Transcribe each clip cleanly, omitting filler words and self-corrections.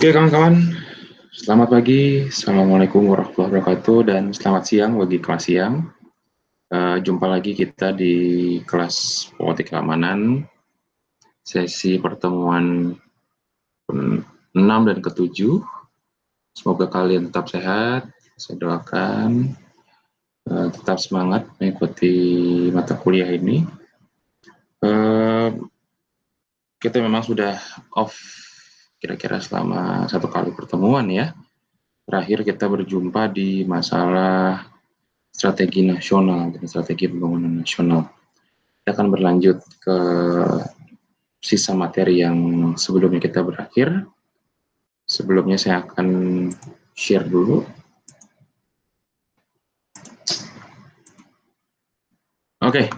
Oke kawan-kawan, selamat pagi, Assalamualaikum warahmatullahi wabarakatuh, dan selamat siang bagi kelas siang. Jumpa lagi kita di kelas politik keamanan, sesi pertemuan 6 dan ke-7. Semoga kalian tetap sehat, saya doakan tetap semangat mengikuti mata kuliah ini. Kita memang sudah off kira-kira selama 1 kali pertemuan ya. Terakhir kita berjumpa di masalah strategi nasional dan strategi pembangunan nasional. Kita akan berlanjut ke sisa materi yang sebelumnya kita berakhir. Sebelumnya saya akan share dulu. Oke,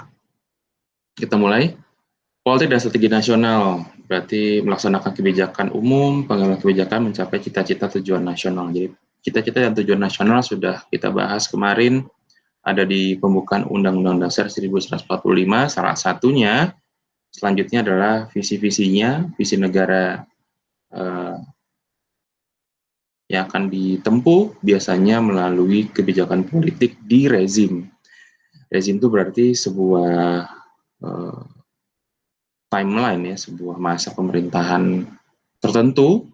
kita mulai. Politik dan strategi nasional berarti melaksanakan kebijakan umum, pengambilan kebijakan mencapai cita-cita tujuan nasional. Jadi cita-cita dan tujuan nasional sudah kita bahas kemarin, ada di pembukaan Undang-Undang Dasar 1945, salah satunya. Selanjutnya adalah visi-visinya, visi negara yang akan ditempuh biasanya melalui kebijakan politik di rezim. Rezim itu berarti sebuah timeline ya, sebuah masa pemerintahan tertentu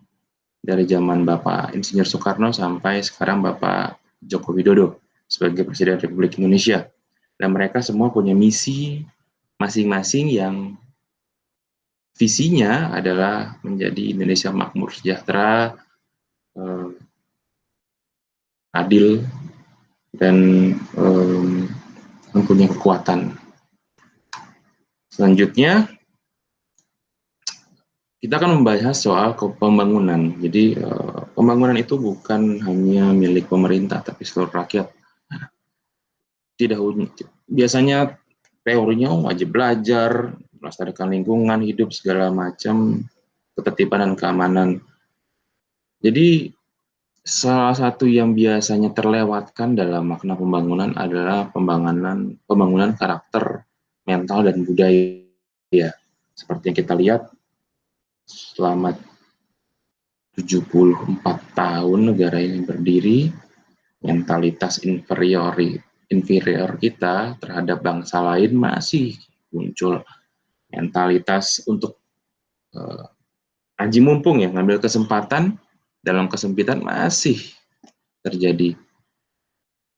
dari zaman Bapak Insinyur Soekarno sampai sekarang Bapak Joko Widodo sebagai Presiden Republik Indonesia. Dan mereka semua punya misi masing-masing yang visinya adalah menjadi Indonesia makmur, sejahtera, adil, dan mempunyai kekuatan. Selanjutnya, kita akan membahas soal pembangunan. Jadi, pembangunan itu bukan hanya milik pemerintah, tapi seluruh rakyat. Tidak biasanya teorinya wajib belajar, melestarikan lingkungan hidup, segala macam, ketertiban dan keamanan. Jadi, salah satu yang biasanya terlewatkan dalam makna pembangunan adalah pembangunan karakter mental dan budaya. Seperti yang kita lihat, selama 74 tahun negara ini berdiri, mentalitas inferior kita terhadap bangsa lain masih muncul. Mentalitas untuk aji mumpung ya, ngambil kesempatan dalam kesempitan masih terjadi.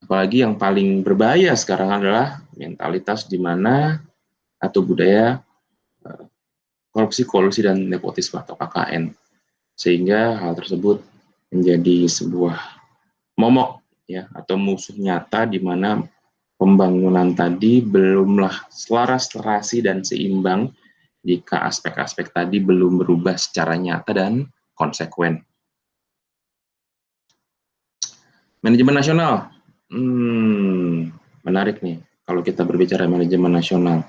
Apalagi yang paling berbahaya sekarang adalah mentalitas di mana atau budaya korupsi, kolusi, dan nepotisme atau KKN. Sehingga hal tersebut menjadi sebuah momok ya, atau musuh nyata di mana pembangunan tadi belumlah selaras, serasi, dan seimbang jika aspek-aspek tadi belum berubah secara nyata dan konsekuen. Manajemen nasional. Menarik nih kalau kita berbicara manajemen nasional.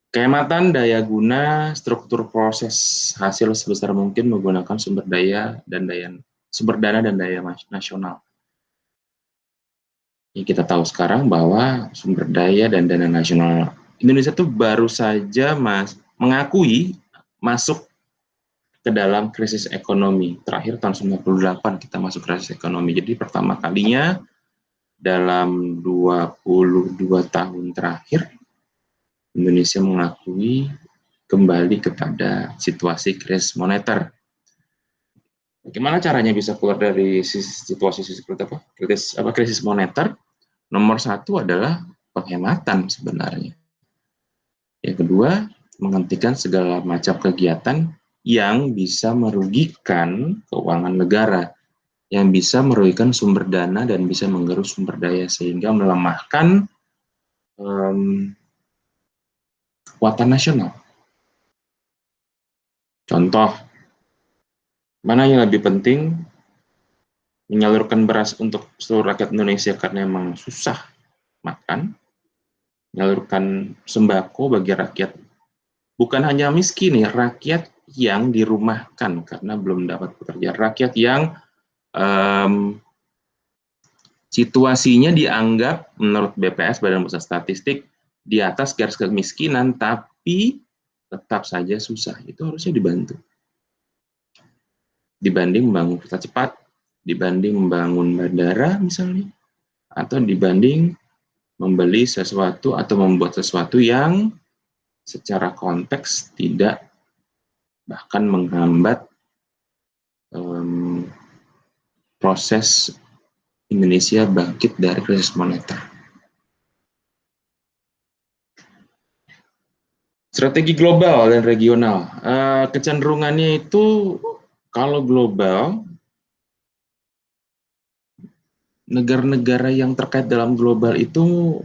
Kehematan daya guna, struktur proses hasil sebesar mungkin menggunakan sumber dana dan daya nasional. Kita tahu sekarang bahwa sumber daya dan dana nasional Indonesia itu baru saja mengakui masuk ke dalam krisis ekonomi. Terakhir tahun 98 kita masuk krisis ekonomi. Jadi pertama kalinya dalam 22 tahun terakhir Indonesia mengakui kembali kepada situasi krisis moneter. Bagaimana caranya bisa keluar dari situasi seperti apa? Krisis moneter? Nomor satu adalah penghematan sebenarnya. Yang kedua, menghentikan segala macam kegiatan yang bisa merugikan keuangan negara, yang bisa merugikan sumber dana dan bisa menggerus sumber daya sehingga melemahkan kekuatan nasional. Contoh, mana yang lebih penting, menyalurkan beras untuk seluruh rakyat Indonesia karena memang susah makan, menyalurkan sembako bagi rakyat, bukan hanya miskin nih, rakyat yang dirumahkan karena belum dapat pekerjaan, rakyat yang situasinya dianggap menurut BPS, Badan Pusat Statistik, di atas garis kemiskinan, tapi tetap saja susah. Itu harusnya dibantu. dibanding membangun kereta cepat, dibanding membangun bandara misalnya, atau dibanding membeli sesuatu atau membuat sesuatu yang secara konteks tidak bahkan menghambat proses Indonesia bangkit dari krisis moneter. Strategi global dan regional, kecenderungannya itu kalau global, negara-negara yang terkait dalam global itu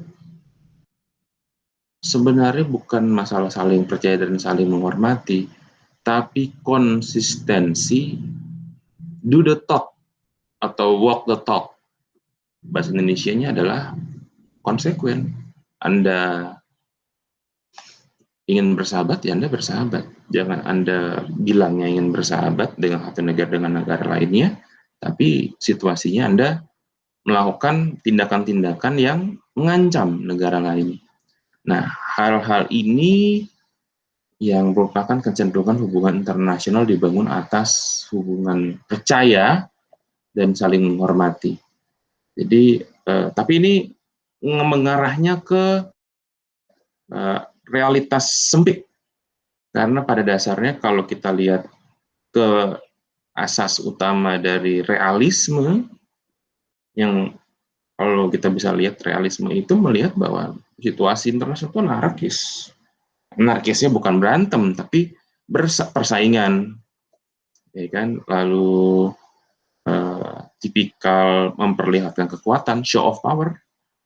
sebenarnya bukan masalah saling percaya dan saling menghormati, tapi konsistensi, do the talk atau walk the talk. Bahasa Indonesianya adalah konsekuen. Anda ingin bersahabat, ya Anda bersahabat. Jangan Anda bilangnya ingin bersahabat dengan satu negara dengan negara lainnya, tapi situasinya Anda melakukan tindakan-tindakan yang mengancam negara lain. Nah, hal-hal ini yang merupakan kecenderungan hubungan internasional dibangun atas hubungan percaya dan saling menghormati. Jadi, tapi ini mengarahnya ke realitas sempit, karena pada dasarnya kalau kita lihat ke asas utama dari realisme, yang kalau kita bisa lihat realisme itu melihat bahwa situasi internasional itu anarkis. Anarkisnya bukan berantem, tapi persaingan, ya kan? Lalu tipikal memperlihatkan kekuatan, show of power,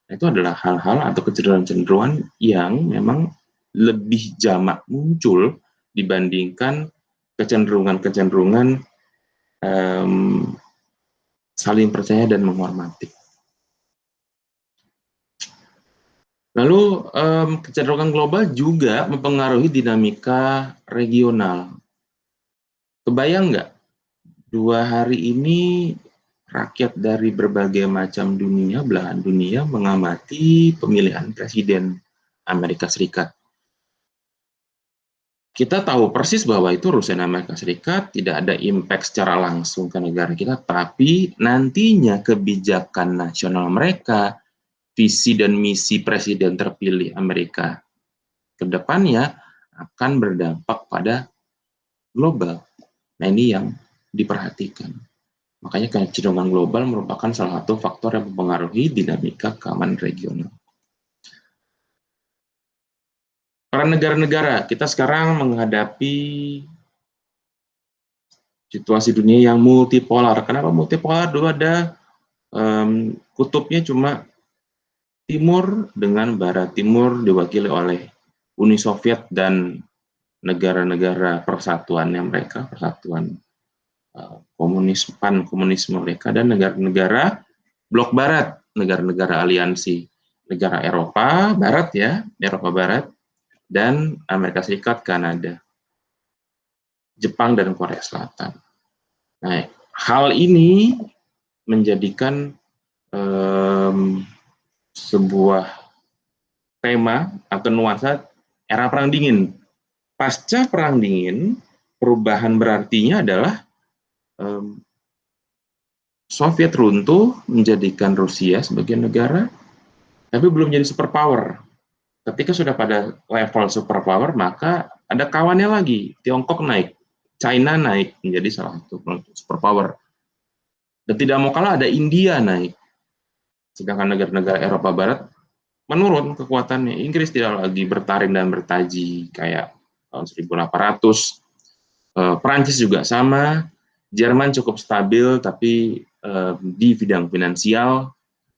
itu adalah hal-hal atau kecenderungan-kecenderungan yang memang lebih jamak muncul dibandingkan kecenderungan-kecenderungan saling percaya dan menghormati. Lalu kecenderungan global juga mempengaruhi dinamika regional. Kebayang nggak, 2 hari ini rakyat dari berbagai macam dunia, belahan dunia mengamati pemilihan presiden Amerika Serikat. Kita tahu persis bahwa itu urusan Amerika Serikat, tidak ada impact secara langsung ke negara kita, tapi nantinya kebijakan nasional mereka, visi dan misi presiden terpilih Amerika ke depannya akan berdampak pada global. Nah, ini yang diperhatikan. Makanya kecenderungan global merupakan salah satu faktor yang mempengaruhi dinamika keamanan regional. Para negara-negara, kita sekarang menghadapi situasi dunia yang multipolar. Kenapa multipolar? Dulu ada kutubnya cuma timur dengan barat. Timur diwakili oleh Uni Soviet dan negara-negara persatuannya mereka, persatuan komunisme mereka, dan negara-negara blok barat, negara-negara aliansi, negara Eropa Barat ya, Eropa Barat, dan Amerika Serikat, Kanada, Jepang, dan Korea Selatan. Nah, hal ini menjadikan sebuah tema atau nuansa era Perang Dingin. Pasca Perang Dingin, perubahan berartinya adalah Soviet runtuh, menjadikan Rusia sebagai negara, tapi belum jadi superpower. Ketika sudah pada level superpower, maka ada kawannya lagi. Tiongkok naik, China naik menjadi salah satu superpower. Dan tidak mau kalah ada India naik. Sedangkan negara-negara Eropa Barat menurun kekuatannya. Inggris tidak lagi bertaring dan bertaji kayak tahun 1800. Perancis juga sama. Jerman cukup stabil, tapi di bidang finansial,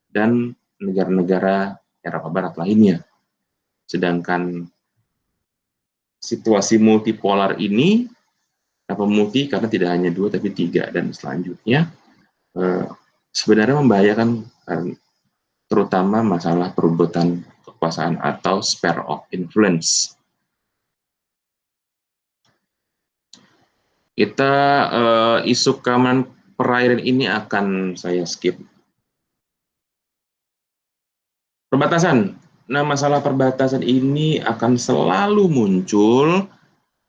dan negara-negara Eropa Barat lainnya. Sedangkan situasi multipolar ini, apa multi karena tidak hanya 2 tapi 3, dan selanjutnya sebenarnya membahayakan, terutama masalah perebutan kekuasaan atau sphere of influence. Kita isu keamanan perairan ini akan saya skip. Perbatasan. Nah, masalah perbatasan ini akan selalu muncul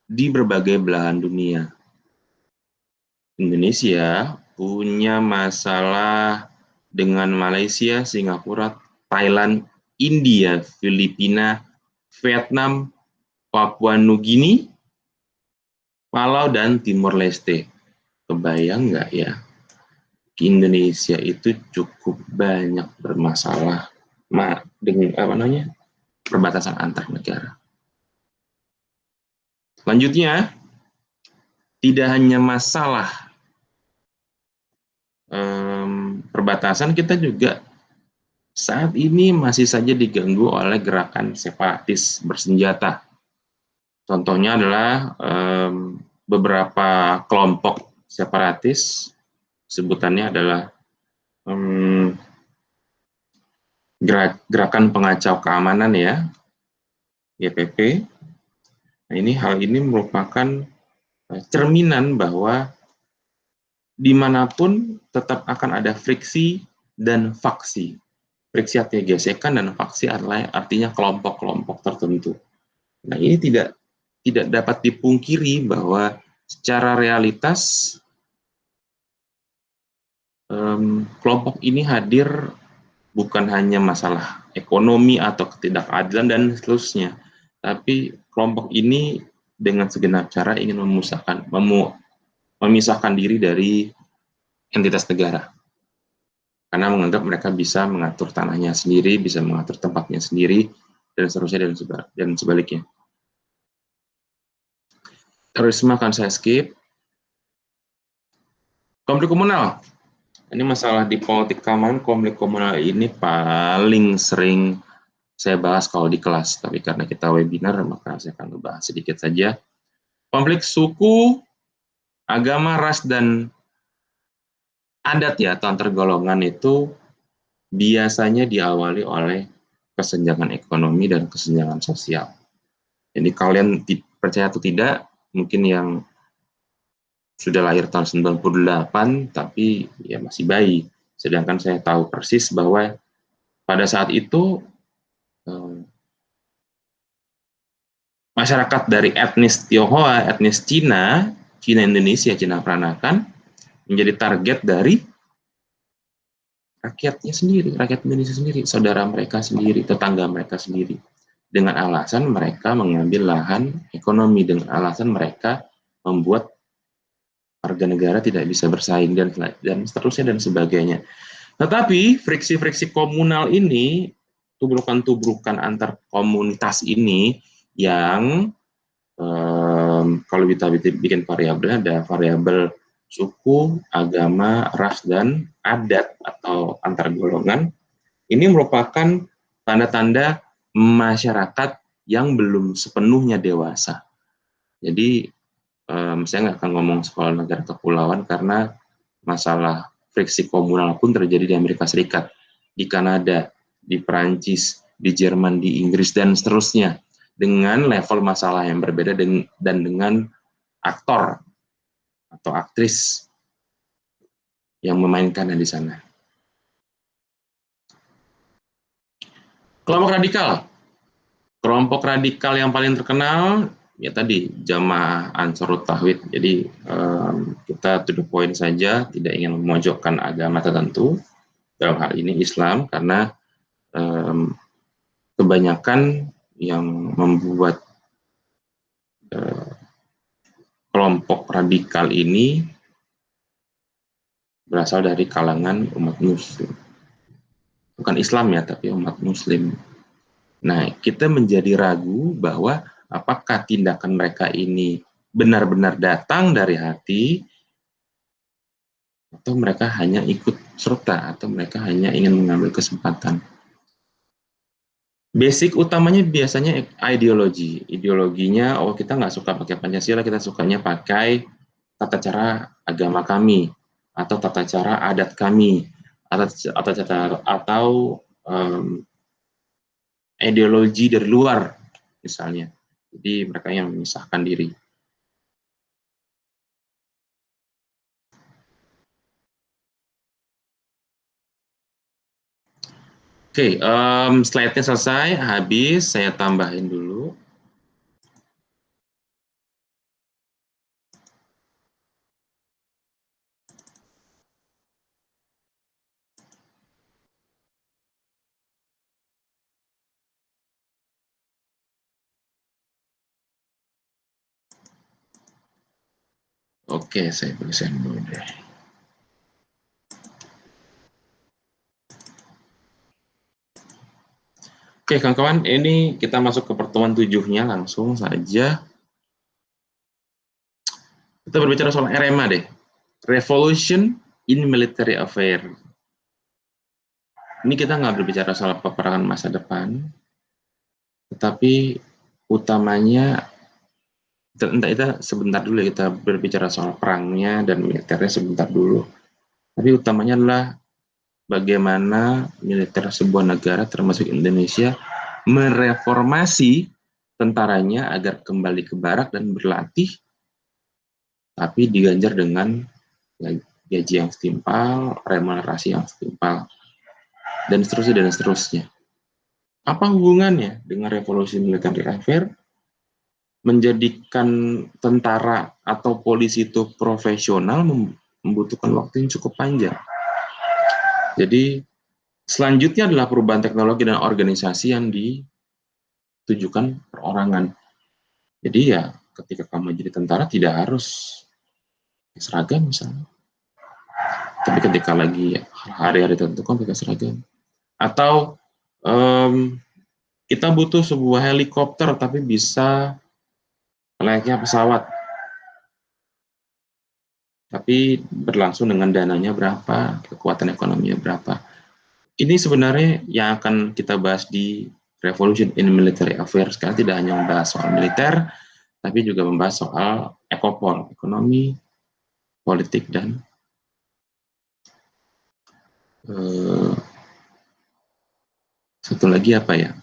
di berbagai belahan dunia. Indonesia punya masalah dengan Malaysia, Singapura, Thailand, India, Filipina, Vietnam, Papua Nugini, Palau, dan Timor Leste. Kebayang nggak ya? Indonesia itu cukup banyak bermasalah dengan apa namanya perbatasan antar negara. Selanjutnya, tidak hanya masalah perbatasan, kita juga saat ini masih saja diganggu oleh gerakan separatis bersenjata. Contohnya adalah beberapa kelompok separatis, sebutannya adalah gerakan pengacau keamanan ya, GPP. Nah, hal ini merupakan cerminan bahwa dimanapun tetap akan ada friksi dan faksi. Friksi artinya gesekan dan faksi adalah artinya kelompok-kelompok tertentu. Nah, ini tidak dapat dipungkiri bahwa secara realitas kelompok ini hadir bukan hanya masalah ekonomi atau ketidakadilan dan seterusnya, tapi kelompok ini dengan segenap cara ingin memisahkan diri dari entitas negara. Karena menganggap mereka bisa mengatur tanahnya sendiri, bisa mengatur tempatnya sendiri, dan seterusnya dan sebaliknya. Terorisme akan saya skip. Konflik komunal. Ini masalah di politik keamanan. Konflik komunal ini paling sering saya bahas kalau di kelas, tapi karena kita webinar, maka saya akan membahas sedikit saja. Konflik suku, agama, ras, dan adat ya, atau antar golongan itu biasanya diawali oleh kesenjangan ekonomi dan kesenjangan sosial. Jadi kalian percaya atau tidak, mungkin yang sudah lahir tahun 98, tapi ya masih bayi. Sedangkan saya tahu persis bahwa pada saat itu masyarakat dari etnis Tionghoa, etnis Cina, Cina Indonesia, Cina Peranakan, menjadi target dari rakyatnya sendiri, rakyat Indonesia sendiri, saudara mereka sendiri, tetangga mereka sendiri. Dengan alasan mereka mengambil lahan ekonomi, dengan alasan mereka membuat warga negara tidak bisa bersaing, dan seterusnya dan sebagainya. Tetapi friksi-friksi komunal ini, tubrukan-tubrukan antar komunitas ini yang kalau kita bikin variabelnya, ada variabel suku, agama, ras, dan adat atau antar golongan. Ini merupakan tanda-tanda masyarakat yang belum sepenuhnya dewasa. Jadi saya nggak akan ngomong sekolah negara kepulauan karena masalah friksi komunal pun terjadi di Amerika Serikat, di Kanada, di Perancis, di Jerman, di Inggris, dan seterusnya, dengan level masalah yang berbeda dan dengan aktor atau aktris yang memainkannya di sana. Kelompok radikal yang paling terkenal ya tadi Jamaah Ansarut Tauhid. Jadi kita to the point saja, tidak ingin memojokkan agama tertentu, dalam hal ini Islam, karena kebanyakan yang membuat kelompok radikal ini berasal dari kalangan umat Muslim. Bukan Islam ya, tapi umat Muslim. Nah, kita menjadi ragu bahwa apakah tindakan mereka ini benar-benar datang dari hati, atau mereka hanya ikut serta, atau mereka hanya ingin mengambil kesempatan. Basic utamanya biasanya ideologi. Ideologinya, oh kita nggak suka pakai Pancasila, kita sukanya pakai tata cara agama kami, atau tata cara adat kami, atau ideologi dari luar, misalnya. Jadi mereka yang memisahkan diri. Oke, slide-nya selesai, habis, saya tambahin dulu. Oke, saya tulisan dulu deh. Oke, kawan-kawan, ini kita masuk ke pertemuan 7-nya langsung saja. Kita berbicara soal RMA deh. Revolution in Military Affair. Ini kita nggak berbicara soal peperangan masa depan, tetapi utamanya, kita sebentar dulu ya, kita berbicara soal perangnya dan militernya sebentar dulu. Tapi utamanya adalah bagaimana militer sebuah negara termasuk Indonesia mereformasi tentaranya agar kembali ke barak dan berlatih, tapi diganjar dengan gaji yang setimpal, remunerasi yang setimpal, dan seterusnya dan seterusnya. Apa hubungannya dengan revolusi militer affair? Menjadikan tentara atau polisi itu profesional membutuhkan waktu yang cukup panjang. Jadi selanjutnya adalah perubahan teknologi dan organisasi yang ditujukan perorangan. Jadi ya ketika kamu jadi tentara tidak harus seragam misalnya. Tapi ketika lagi hari-hari tertentu kan pakai seragam. Atau kita butuh sebuah helikopter tapi bisa layaknya pesawat. Tapi berlangsung dengan dananya berapa, kekuatan ekonominya berapa. Ini sebenarnya yang akan kita bahas di Revolution in Military Affairs, karena tidak hanya membahas soal militer, tapi juga membahas soal ekopol, ekonomi, politik, dan satu lagi apa ya?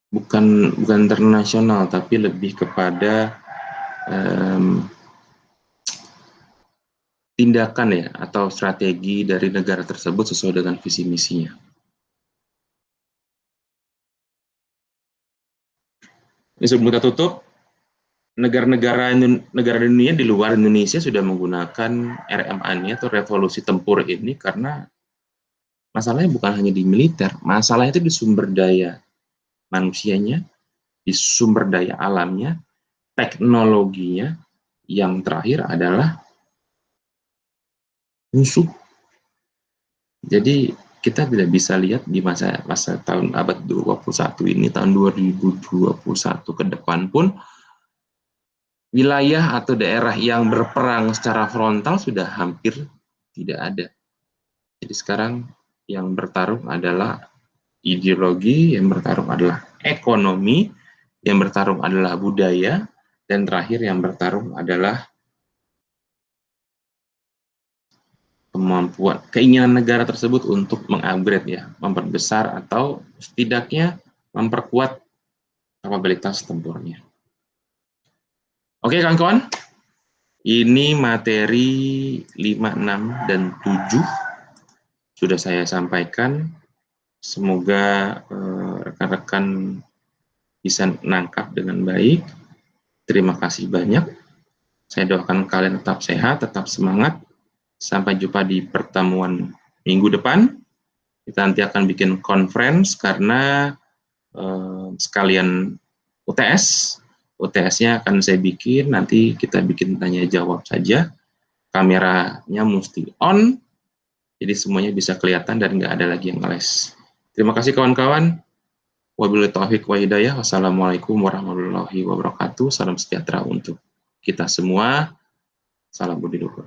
Bukan internasional, tapi lebih kepada tindakan ya, atau strategi dari negara tersebut sesuai dengan visi misinya. Ini sebelum kita tutup, negara-negara dunia di luar Indonesia sudah menggunakan RMA ini atau revolusi tempur ini karena masalahnya bukan hanya di militer, masalahnya itu di sumber daya manusianya, di sumber daya alamnya, teknologinya, yang terakhir adalah musuh. Jadi kita tidak bisa lihat di masa tahun abad 21 ini, tahun 2021 ke depan pun, wilayah atau daerah yang berperang secara frontal sudah hampir tidak ada. Jadi sekarang yang bertarung adalah ideologi, yang bertarung adalah ekonomi, yang bertarung adalah budaya, dan terakhir yang bertarung adalah kemampuan, keinginan negara tersebut untuk mengupgrade ya, memperbesar atau setidaknya memperkuat kapabilitas tempurnya. Oke kawan-kawan, ini materi 5, 6, dan 7 sudah saya sampaikan. Semoga rekan-rekan bisa menangkap dengan baik. Terima kasih banyak. Saya doakan kalian tetap sehat, tetap semangat. Sampai jumpa di pertemuan minggu depan. Kita nanti akan bikin conference karena sekalian UTS. UTS-nya akan saya bikin, nanti kita bikin tanya jawab saja. Kameranya mesti on, jadi semuanya bisa kelihatan dan nggak ada lagi yang ngeles. Terima kasih kawan-kawan. Wabillahi taufiq wa hidayah. Wassalamualaikum warahmatullahi wabarakatuh. Salam sejahtera untuk kita semua. Salam budi luhur.